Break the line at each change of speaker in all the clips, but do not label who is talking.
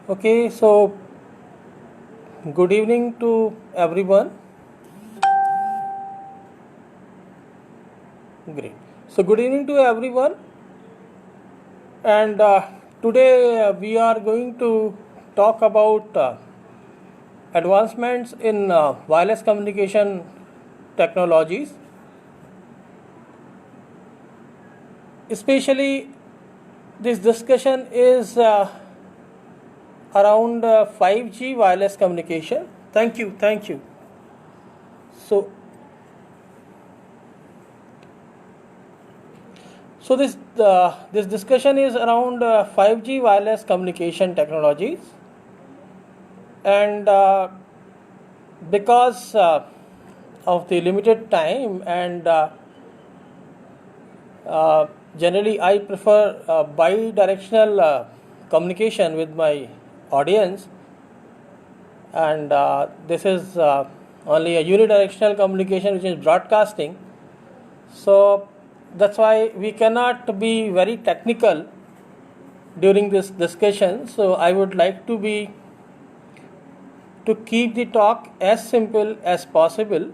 Okay, so good evening to everyone. Great. So, good evening to everyone, and today we are going to talk about advancements in wireless communication technologies. Especially, this discussion is around 5G wireless communication. Thank you, thank you. So, this discussion is around 5G wireless communication technologies, and because of the limited time and generally I prefer bi-directional communication with my audience, and this is only a unidirectional communication, which is broadcasting. So that's why we cannot be very technical during this discussion. So I would like to keep the talk as simple as possible,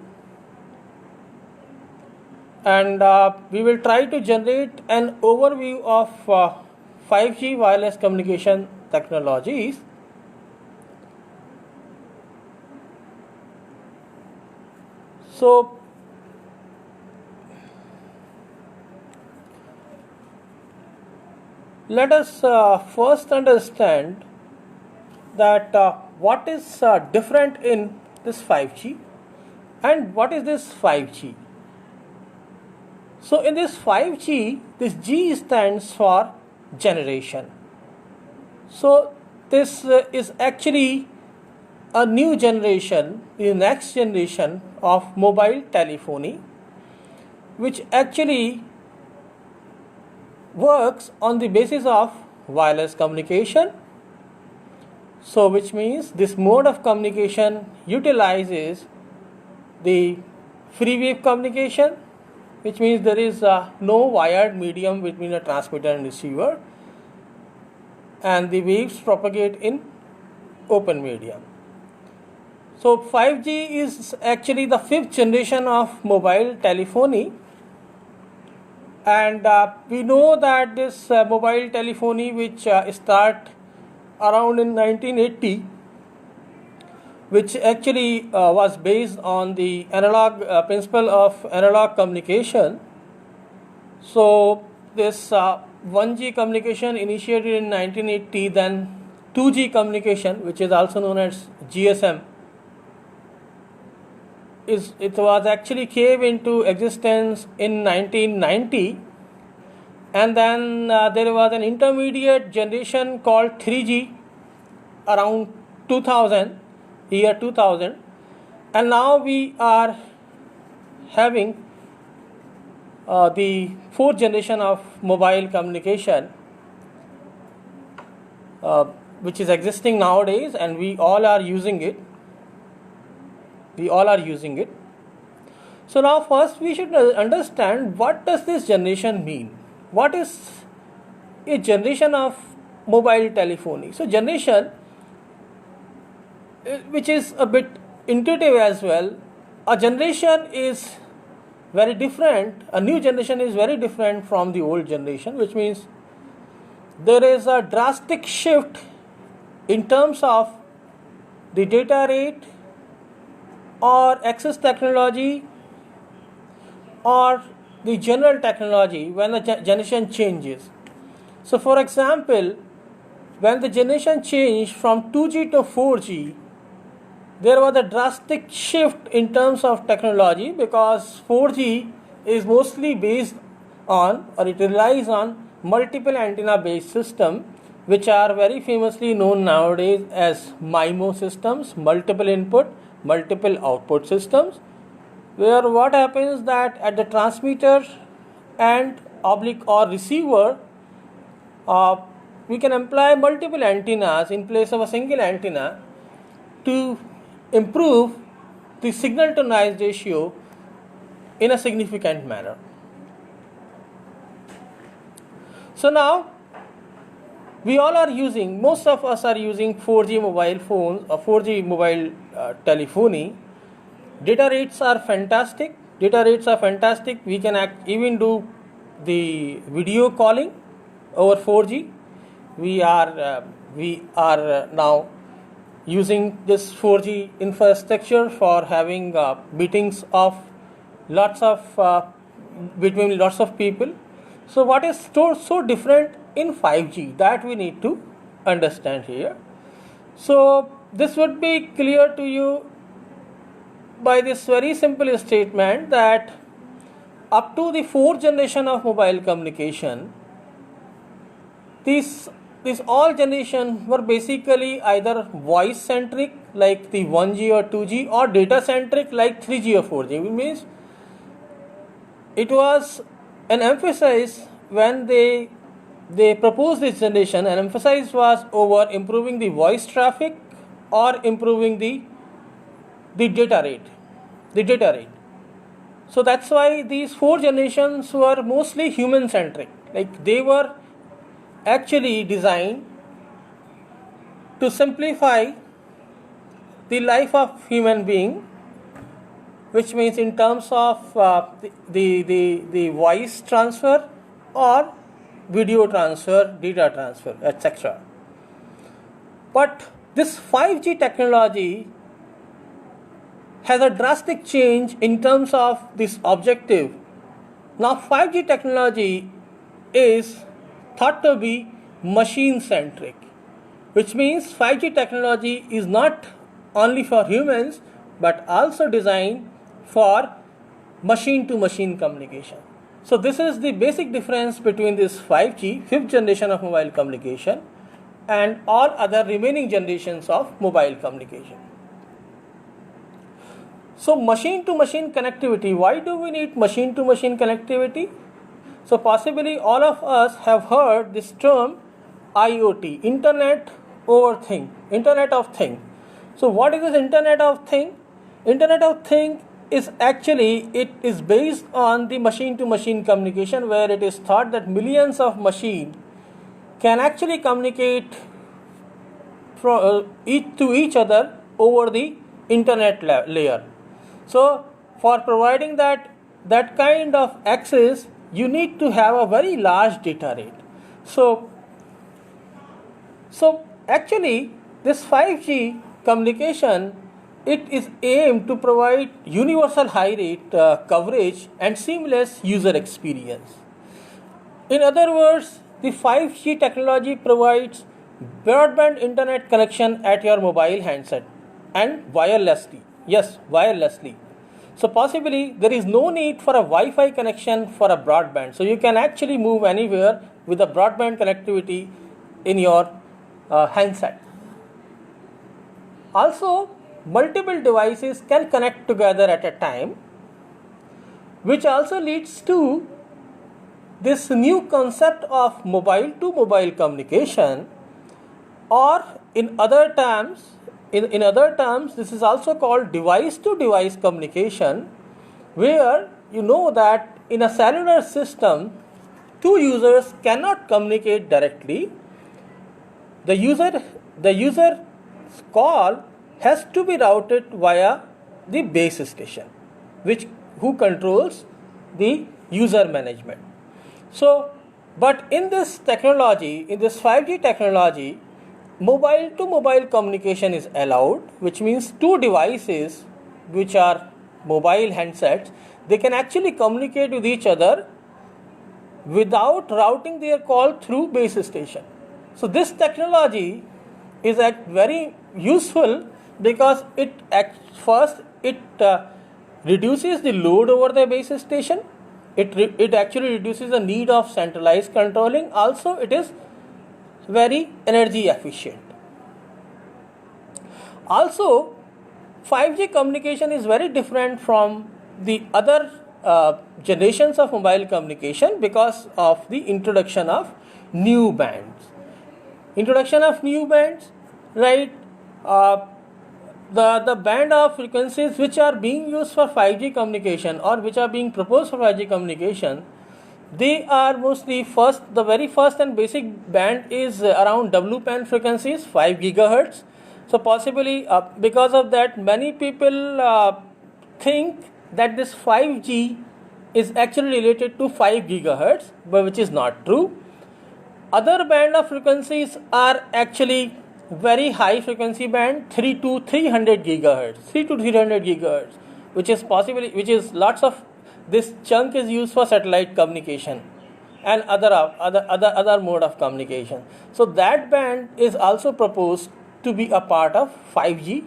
and we will try to generate an overview of 5G wireless communication technologies. So let us first understand that what is different in this 5G and what is this 5G. So in this 5G, this G stands for generation. So this is actually a new generation, the next generation of mobile telephony, which actually works on the basis of wireless communication. So which means this mode of communication utilizes the free wave communication, which means there is no wired medium between a transmitter and receiver, and the waves propagate in open medium. So 5G is actually the fifth generation of mobile telephony, and we know that this mobile telephony, which start around in 1980, which actually was based on the analog principle of analog communication. So this 1G communication initiated in 1980, then 2G communication, which is also known as GSM, it was actually came into existence in 1990, and then there was an intermediate generation called 3G around 2000, year 2000, and now we are having the fourth generation of mobile communication, which is existing nowadays, and we all are using it. So now first we should understand, what does this generation mean? What is a generation of mobile telephony? So generation, which is a bit intuitive as well, a generation is very different, a new generation is very different from the old generation, which means there is a drastic shift in terms of the data rate or access technology or the general technology when the generation changes. So for example, when the generation changed from 2G to 4G, there was a drastic shift in terms of technology, because 4G is mostly based on, or it relies on, multiple antenna based system, which are very famously known nowadays as MIMO systems, multiple input multiple output systems, where what happens that at the transmitter and oblique or receiver, we can employ multiple antennas in place of a single antenna to improve the signal to noise ratio in a significant manner. So now we all are using, most of us are using 4G mobile phones or 4G mobile telephony. Data rates are fantastic. We can even do the video calling over 4G. We are now using this 4G infrastructure for having meetings of lots of between lots of people. So what is so different in 5G that we need to understand here. So this would be clear to you by this very simple statement that up to the fourth generation of mobile communication, these all generations were basically either voice centric like the 1G or 2G, or data centric like 3G or 4G. Which means it was an emphasis when they proposed this generation, an emphasis was over improving the voice traffic or improving the data rate. So that's why these four generations were mostly human centric. Like they were actually designed to simplify the life of human being, which means in terms of the voice transfer or video transfer, data transfer, etc. But this 5G technology has a drastic change in terms of this objective. Now 5G technology is thought to be machine centric, which means 5G technology is not only for humans but also designed for machine to machine communication. So this is the basic difference between this 5G, fifth generation of mobile communication, and all other remaining generations of mobile communication. So machine to machine connectivity, why do we need machine to machine connectivity? So possibly all of us have heard this term IoT, Internet of Thing. So what is this Internet of Thing? Internet of Thing is actually, it is based on the machine to machine communication, where it is thought that millions of machines can actually communicate from each other over the internet layer. So for providing that kind of access, you need to have a very large data rate. So actually this 5G communication, it is aimed to provide universal high rate coverage and seamless user experience. In other words, the 5G technology provides broadband internet connection at your mobile handset and wirelessly. Yes, wirelessly. So possibly there is no need for a Wi-Fi connection for a broadband. So you can actually move anywhere with a broadband connectivity in your handset. Also, multiple devices can connect together at a time, which also leads to this new concept of mobile to mobile communication, or in other terms, this is also called device to device communication, where you know that in a cellular system, two users cannot communicate directly. The user call has to be routed via the base station, who controls the user management. So, but in this technology, in this 5G technology, mobile to mobile communication is allowed, which means two devices which are mobile handsets, they can actually communicate with each other without routing their call through base station. So this technology is very useful because it reduces the load over the base station. It actually reduces the need of centralized controlling. Also, it is very energy efficient. Also, 5G communication is very different from the other generations of mobile communication because of the introduction of new bands. Right? The band of frequencies which are being used for 5G communication or which are being proposed for 5G communication, They are mostly the very first and basic band is around WPAN frequencies, 5 gigahertz. So possibly because of that, many people think that this 5G is actually related to 5 gigahertz, but which is not true. Other band of frequencies are actually very high frequency band, 3 to 300 gigahertz, 3 to 300 gigahertz, which is lots of this chunk is used for satellite communication and other mode of communication. So that band is also proposed to be a part of 5G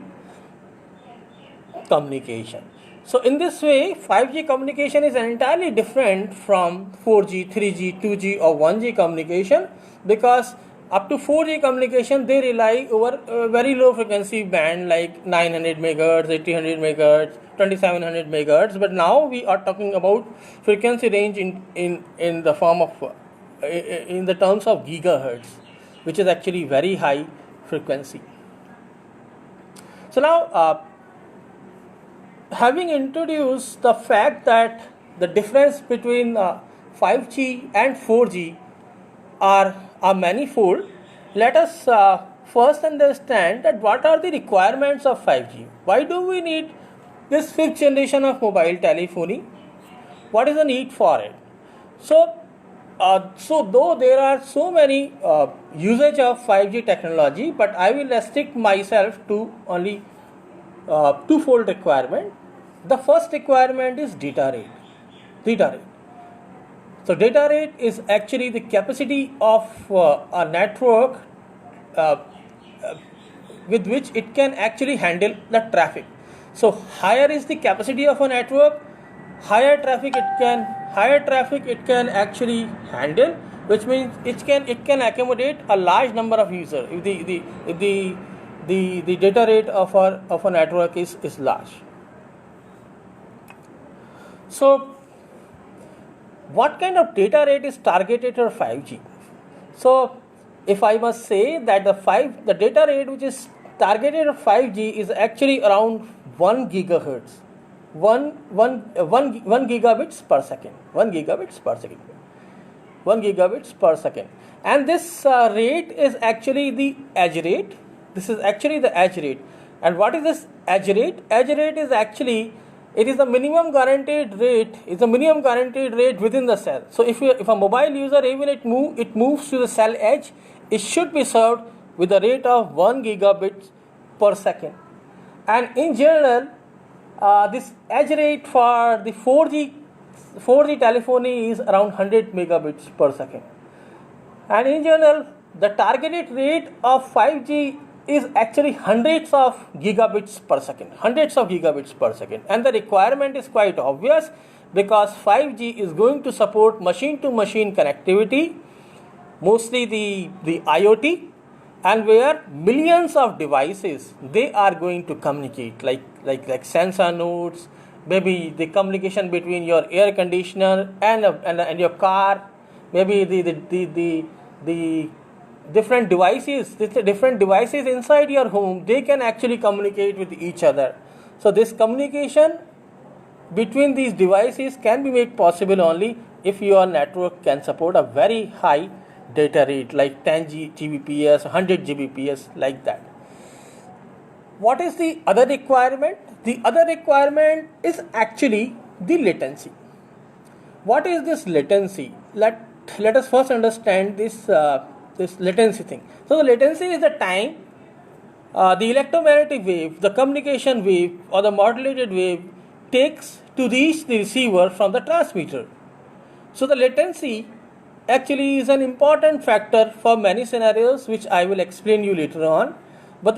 communication. So in this way, 5G communication is entirely different from 4G, 3G, 2G or 1G communication, because up to 4G communication they rely over a very low frequency band like 900 megahertz, 1800 megahertz, 2700 megahertz. But now we are talking about frequency range in the form of in the terms of gigahertz, which is actually very high frequency. So now having introduced the fact that the difference between 5G and 4G are manifold, let us first understand that what are the requirements of 5G. Why do we need this fifth generation of mobile telephony? What is the need for it? So though there are so many usage of 5G technology, but I will restrict myself to only twofold requirement. The first requirement is data rate. Data rate. So data rate is actually the capacity of a network with which it can actually handle the traffic. So higher is the capacity of a network, higher traffic it can actually handle, which means it can accommodate a large number of users if the data rate of a network is large. So what kind of data rate is targeted for 5G? So if I must say that the data rate which is targeted for 5G is actually around 1 gigahertz, 1 gigabits per second, 1 gigabits per second, 1 gigabits per second. And this rate is actually the edge rate. This is actually the edge rate. And what is this edge rate? Edge rate is actually, it is the minimum guaranteed rate. It's a minimum guaranteed rate within the cell. So if a mobile user, even it moves to the cell edge, it should be served with a rate of 1 gigabit per second. And in general, this edge rate for the 4G telephony is around 100 megabits per second. And in general, the targeted rate of 5G is actually hundreds of gigabits per second, and the requirement is quite obvious, because 5G is going to support machine-to-machine connectivity, mostly the IoT, and where millions of devices they are going to communicate, like sensor nodes, maybe the communication between your air conditioner and your car, maybe the different devices inside your home, they can actually communicate with each other. So this communication between these devices can be made possible only if your network can support a very high data rate, like 10 Gbps, 100 Gbps, like that. What is the other requirement? The other requirement is actually the latency. What is this latency? Let us first understand this latency thing. So the latency is the time the electromagnetic wave, the communication wave or the modulated wave takes to reach the receiver from the transmitter. So the latency actually is an important factor for many scenarios, which I will explain you later on. But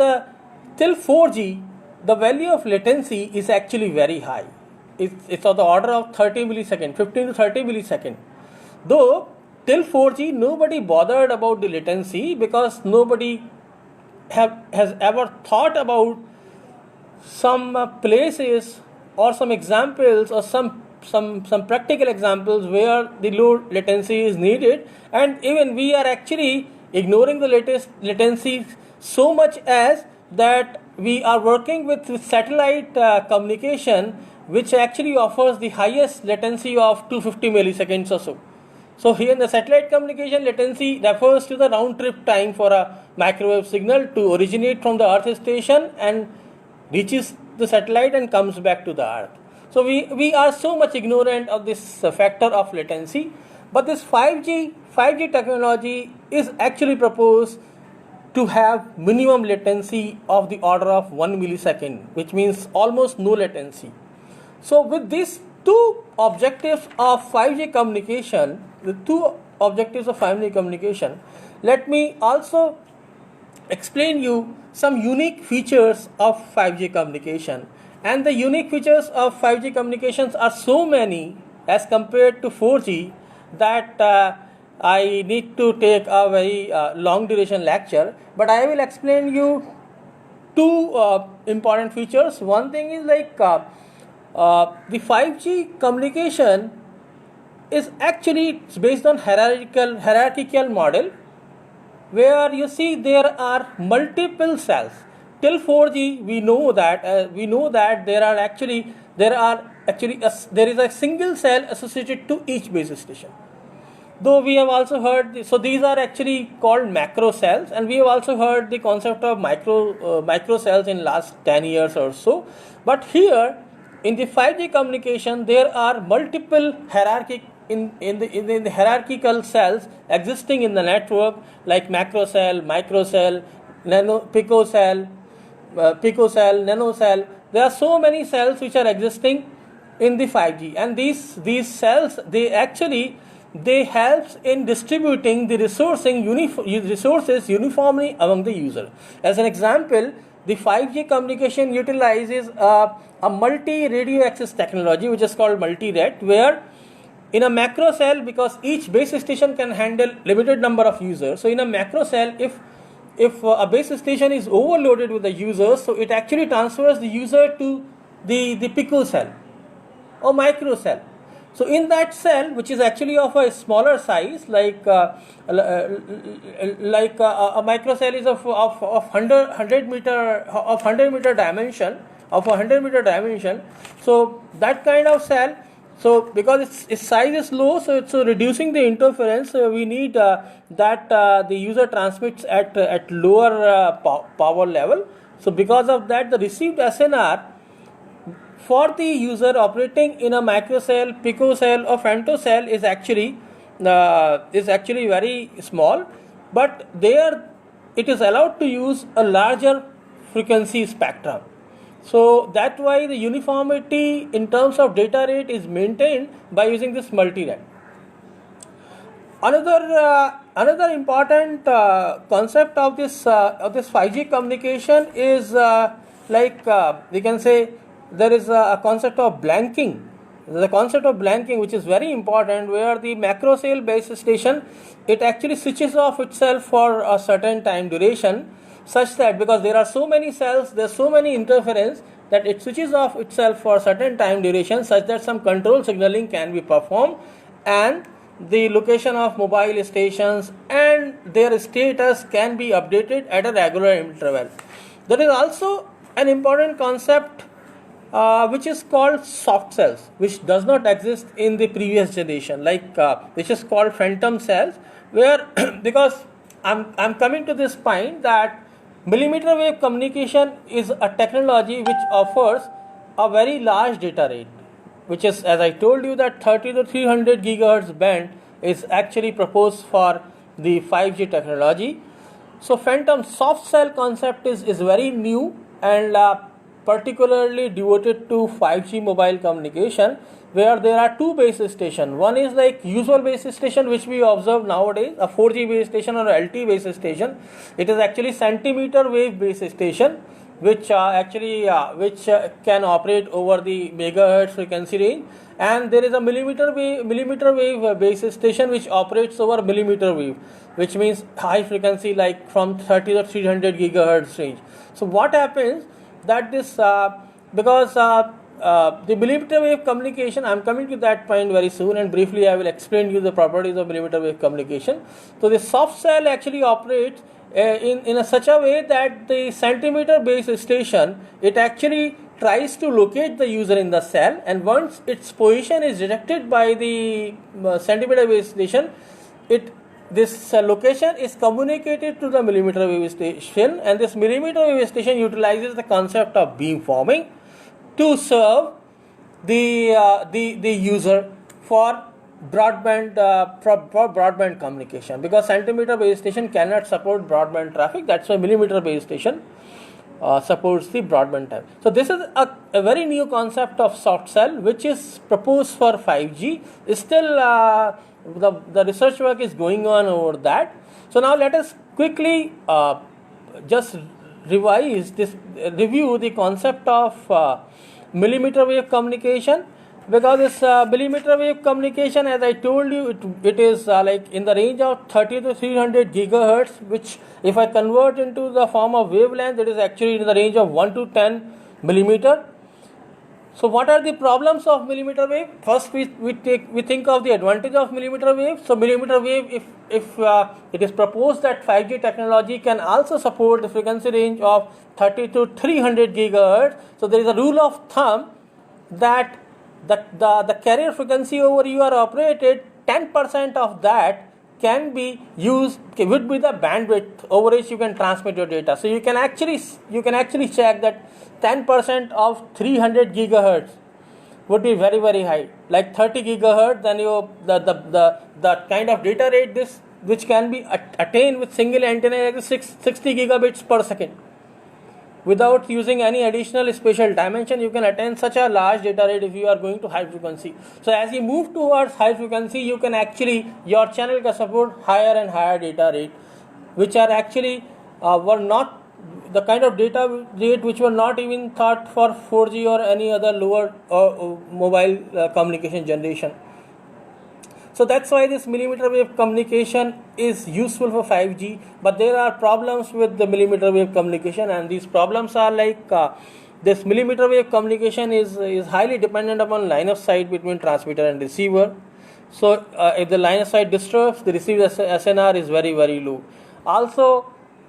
till 4G, the value of latency is actually very high. It's of the order of 30 milliseconds, 15 to 30 milliseconds. Though till 4G, nobody bothered about the latency, because nobody has ever thought about some places or some examples or some practical examples where the low latency is needed. And even we are actually ignoring the latency so much as that we are working with satellite communication, which actually offers the highest latency of 250 milliseconds or so. So here in the satellite communication, latency refers to the round trip time for a microwave signal to originate from the Earth station and reaches the satellite and comes back to the Earth. So we are so much ignorant of this factor of latency, but this 5G technology is actually proposed to have minimum latency of the order of 1 millisecond, which means almost no latency. So with these two objectives of 5G communication, let me also explain you some unique features of 5G communication. And the unique features of 5G communications are so many as compared to 4G that I need to take a very long duration lecture, but I will explain you two important features. One thing is like the 5G communication is actually based on hierarchical model, where you see there are multiple cells. Till 4G we know that there is a single cell associated to each base station. Though we have also heard, so these are actually called macro cells, and we have also heard the concept of micro cells in last 10 years or so. But here in the 5G communication, there are multiple in the hierarchical cells existing in the network, like macro cell, micro cell, picocell, nanocell. There are so many cells which are existing in the 5G, and these cells they helps in distributing the resources uniformly among the user. As an example, the 5G communication utilizes a multi-radio access technology, which is called multi-RAT, where in a macro cell, because each base station can handle limited number of users, so in a macro cell, if a base station is overloaded with the users, so it actually transfers the user to the picocell or micro cell. So in that cell, which is actually of a smaller size, like a micro cell is of 100 meter dimension. So that kind of cell. So because its size is low, so it's reducing the interference. So we need that the user transmits at lower power level. So because of that, the received SNR for the user operating in a microcell, picocell or femtocell is actually very small, but there it is allowed to use a larger frequency spectrum. So that's why the uniformity in terms of data rate is maintained by using this multi-RAT. Another important concept of this 5G communication is we can say there is a concept of blanking. The concept of blanking, which is very important, where the macro cell base station, it actually switches off itself for a certain time duration, such that because there are so many cells, there is so many interference, that it switches off itself for a certain time duration, such that some control signaling can be performed, and the location of mobile stations and their status can be updated at a regular interval. There is also an important concept which is called soft cells, which does not exist in the previous generation, which is called phantom cells, where because I'm coming to this point that millimeter wave communication is a technology which offers a very large data rate, which is, as I told you, that 30 to 300 gigahertz band is actually proposed for the 5G technology. So phantom soft cell concept is very new and particularly devoted to 5G mobile communication, where there are two base stations. One is like usual base station, which we observe nowadays, a 4G base station or LTE base station. It is actually centimeter wave base station, which can operate over the megahertz frequency range, and there is a millimeter wave base station which operates over millimeter wave, which means high frequency, like from 30 to 300 gigahertz range. So what happens that this because the millimeter wave communication, I am coming to that point very soon, and briefly I will explain you the properties of millimeter wave communication. So the soft cell actually operates in such a way that the centimeter base station, it actually tries to locate the user in the cell, and once its position is detected by the centimeter wave station, this location is communicated to the millimeter wave station, and this millimeter wave station utilizes the concept of beamforming to serve the user for broadband communication, because centimeter base station cannot support broadband traffic. That's why millimeter base station supports the broadband type. So this is a very new concept of soft cell which is proposed for 5G. Still the research work is going on over that. So now let us quickly just review the concept of millimeter wave communication, because this millimeter wave communication, as I told you, it is like in the range of 30 to 300 gigahertz, which if I convert into the form of wavelength, it is actually in the range of 1 to 10 millimeter. So what are the problems of millimeter wave? First we think of the advantage of millimeter wave. So millimeter wave, if it is proposed that 5G technology can also support the frequency range of 30 to 300 gigahertz, so there is a rule of thumb that the carrier frequency over you are operated, 10% of that can be used, would be the bandwidth over which you can transmit your data. So you can actually check that 10% of 300 gigahertz would be very, very high, like 30 gigahertz. Then the kind of data rate which can be attained with single antenna is 60 gigabits per second. Without using any additional spatial dimension, you can attain such a large data rate if you are going to high frequency. So as you move towards high frequency, you can actually, your channel can support higher and higher data rate, which are actually were not the kind of data rate which were not even thought for 4G or any other lower mobile communication generation. So that's why this millimeter wave communication is useful for 5G, but there are problems with the millimeter wave communication, and these problems are like this millimeter wave communication is highly dependent upon line of sight between transmitter and receiver. So if the line of sight disturbs, the receiver SNR is very, very low. Also,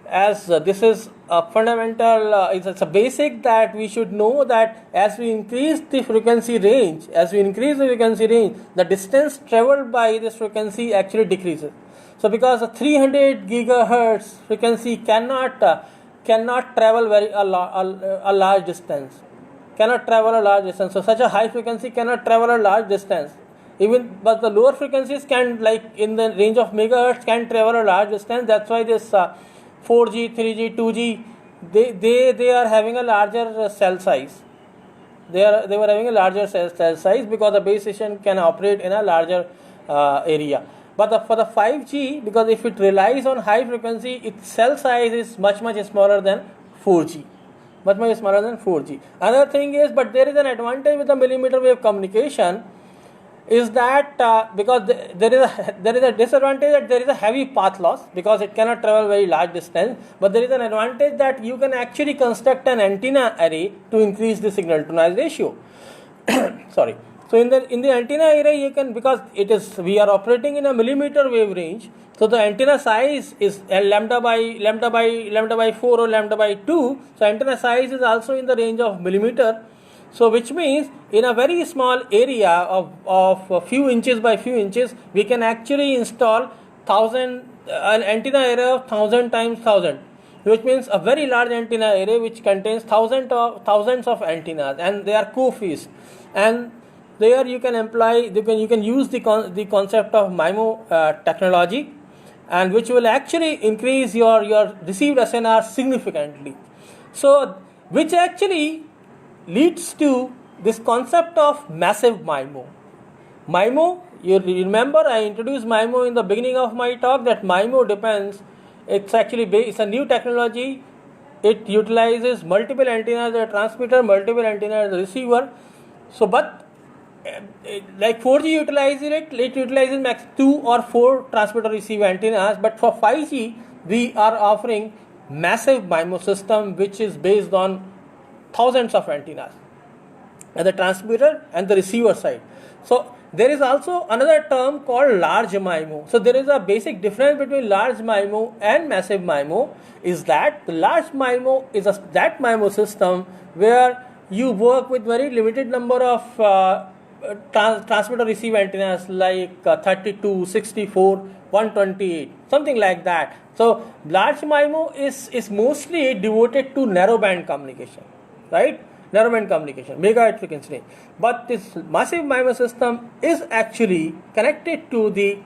as this is a fundamental, it's a basic that we should know that as we increase the frequency range, the distance traveled by this frequency actually decreases. So because a 300 gigahertz frequency cannot travel a large distance, So such a high frequency cannot travel a large distance. But the lower frequencies can, like in the range of megahertz, can travel a large distance. That's why this 4G, 3G, 2G, they are having a larger cell size. They were having a larger cell size because the base station can operate in a larger area. But for the 5G, because if it relies on high frequency, its cell size is much smaller than 4G. Another thing is, but there is an advantage with the millimeter wave communication, is that because there is a disadvantage that there is a heavy path loss because it cannot travel very large distance, but there is an advantage that you can actually construct an antenna array to increase the signal to noise ratio. Sorry. So in the antenna array, you can, because we are operating in a millimeter wave range, so the antenna size is lambda by 4 or lambda by 2. So antenna size is also in the range of millimeter. So which means in a very small area of a few inches by few inches, we can actually install an antenna array of 1000 times 1000, which means a very large antenna array which contains thousands of antennas, and they are co-phased. And there you can use the concept of MIMO technology, and which will actually increase your received SNR significantly. So which actually leads to this concept of massive MIMO. MIMO, you remember I introduced MIMO in the beginning of my talk, that MIMO depends, it's a new technology. It utilizes multiple antennas as a transmitter, multiple antennas as a receiver. So but like 4G utilizes it utilizes max 2 or 4 transmitter receiver antennas, but for 5G we are offering massive MIMO system which is based on thousands of antennas at the transmitter and the receiver side. So there is also another term called large MIMO. So there is a basic difference between large MIMO and massive MIMO, is that the large MIMO is that MIMO system where you work with very limited number of transmitter receive antennas like 32, 64, 128, something like that. So large MIMO is mostly devoted to narrowband communication, right? Narrowband communication, megahertz frequency range. But this massive MIMO system is actually connected to the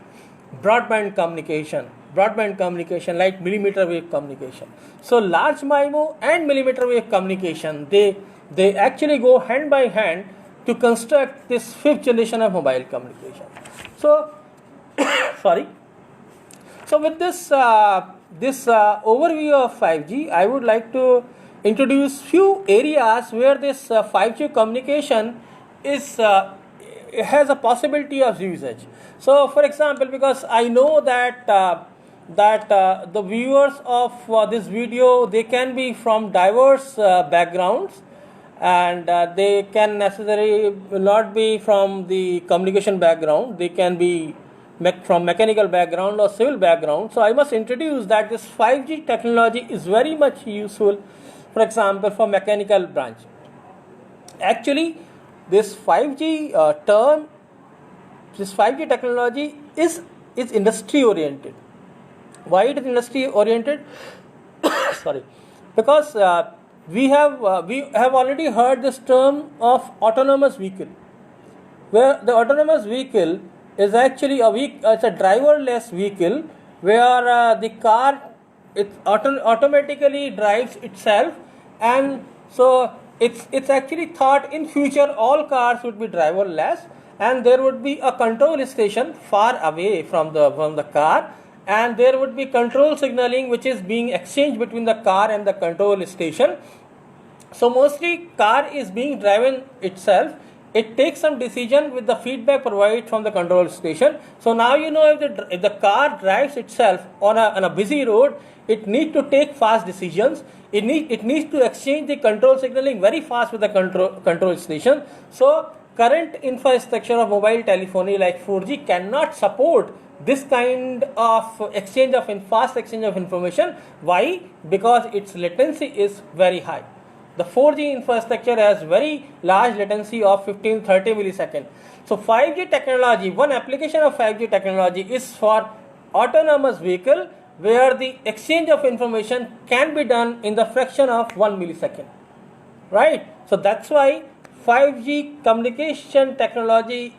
broadband communication like millimeter wave communication. So large MIMO and millimeter wave communication, they actually go hand by hand to construct this fifth generation of mobile communication. So sorry. So with this overview of 5G, I would like to introduce few areas where this 5G communication has a possibility of usage. So for example, because I know that the viewers of this video, they can be from diverse backgrounds, and they can necessarily not be from the communication background. They can be from mechanical background or civil background. So I must introduce that this 5G technology is very much useful, for example, for mechanical branch. Actually, this 5G this 5G technology is industry oriented. Why it is industry oriented? Sorry, because we have already heard this term of autonomous vehicle, where the autonomous vehicle is actually it's a driverless vehicle where the car automatically drives itself, and so it's actually thought in future all cars would be driverless, and there would be a control station far away from the car, and there would be control signaling which is being exchanged between the car and the control station. So mostly car is being driven itself. It takes some decision with the feedback provided from the control station. So now you know if the car drives itself on a busy road, it needs to take fast decisions. It needs to exchange the control signaling very fast with the control station. So current infrastructure of mobile telephony like 4G cannot support this kind of fast exchange of information. Why? Because its latency is very high. The 4G infrastructure has very large latency of 15-30 milliseconds. So 5G technology, one application of 5G technology is for autonomous vehicle, where the exchange of information can be done in the fraction of 1 millisecond. Right? So that's why 5G communication technology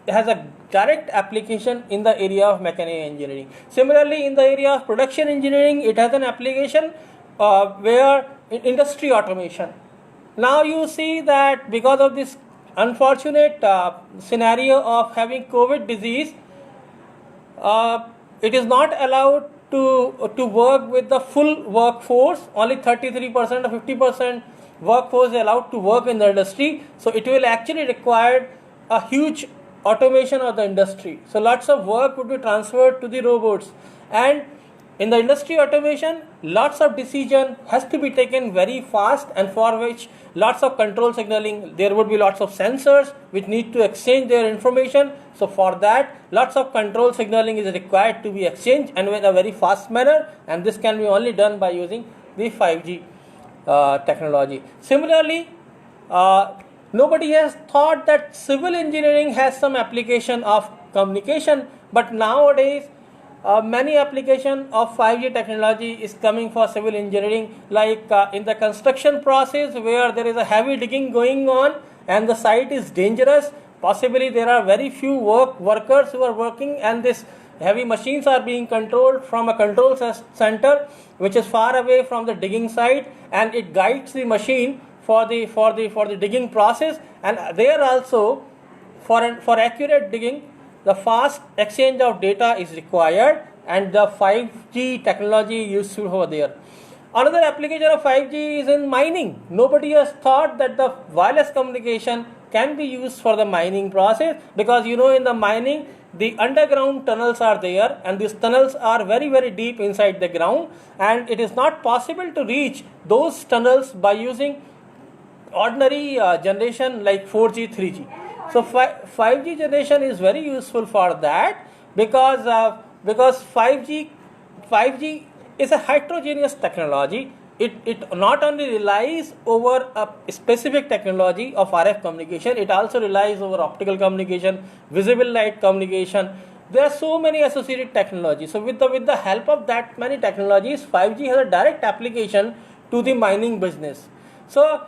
has a direct application in the area of mechanical engineering. Similarly, in the area of production engineering, it has an application where industry automation. Now you see that because of this unfortunate scenario of having COVID disease, it is not allowed to work with the full workforce. Only 33% or 50% workforce is allowed to work in the industry. So it will actually require a huge automation of the industry. So lots of work would be transferred to the robots, and in the industry automation, lots of decision has to be taken very fast, and for which lots of control signaling. There would be lots of sensors which need to exchange their information. So for that, lots of control signaling is required to be exchanged, and in a very fast manner, and this can be only done by using the 5G technology. Similarly, nobody has thought that civil engineering has some application of communication, but nowadays many application of 5G technology is coming for civil engineering, like in the construction process where there is a heavy digging going on and the site is dangerous. Possibly there are very few workers who are working, and this heavy machines are being controlled from a control center which is far away from the digging site, and it guides the machine for the digging process. And there also for accurate digging, the fast exchange of data is required, and the 5G technology useful over there. Another application of 5G is in mining. Nobody has thought that the wireless communication can be used for the mining process, because in the mining the underground tunnels are there, and these tunnels are very very deep inside the ground, and it is not possible to reach those tunnels by using ordinary generation like 4G, 3G. So 5G generation is very useful for that, because 5G is a heterogeneous technology. it not only relies over a specific technology of RF communication, it also relies over optical communication, visible light communication. There are so many associated technologies. So with the help of that many technologies, 5G has a direct application to the mining business. So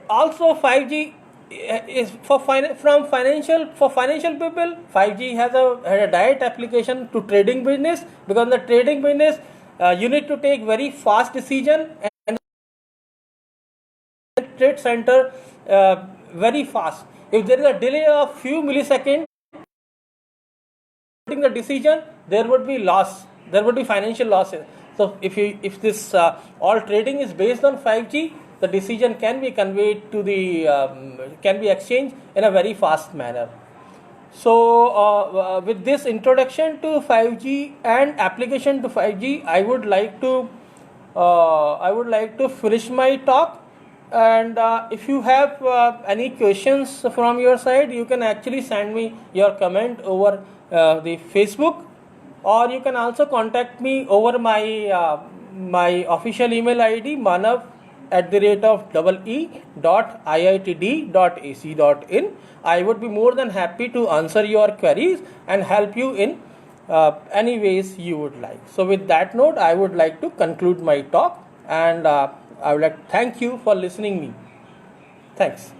also 5G is for financial people. 5G has a direct application to trading business, because in the trading business you need to take very fast decision and trade center very fast. If there is a delay of few milliseconds the decision, there would be loss, there would be financial losses. So if this all trading is based on 5G, the decision can be conveyed to the can be exchanged in a very fast manner. So with this introduction to 5G and application to 5G, I would like to finish my talk. And if you have any questions from your side, you can actually send me your comment over the Facebook, or you can also contact me over my official email ID, manav@ee.iitd.ac.in. I would be more than happy to answer your queries and help you in any ways you would like. So with that note, I would like to conclude my talk, and I would like to thank you for listening me. Thanks.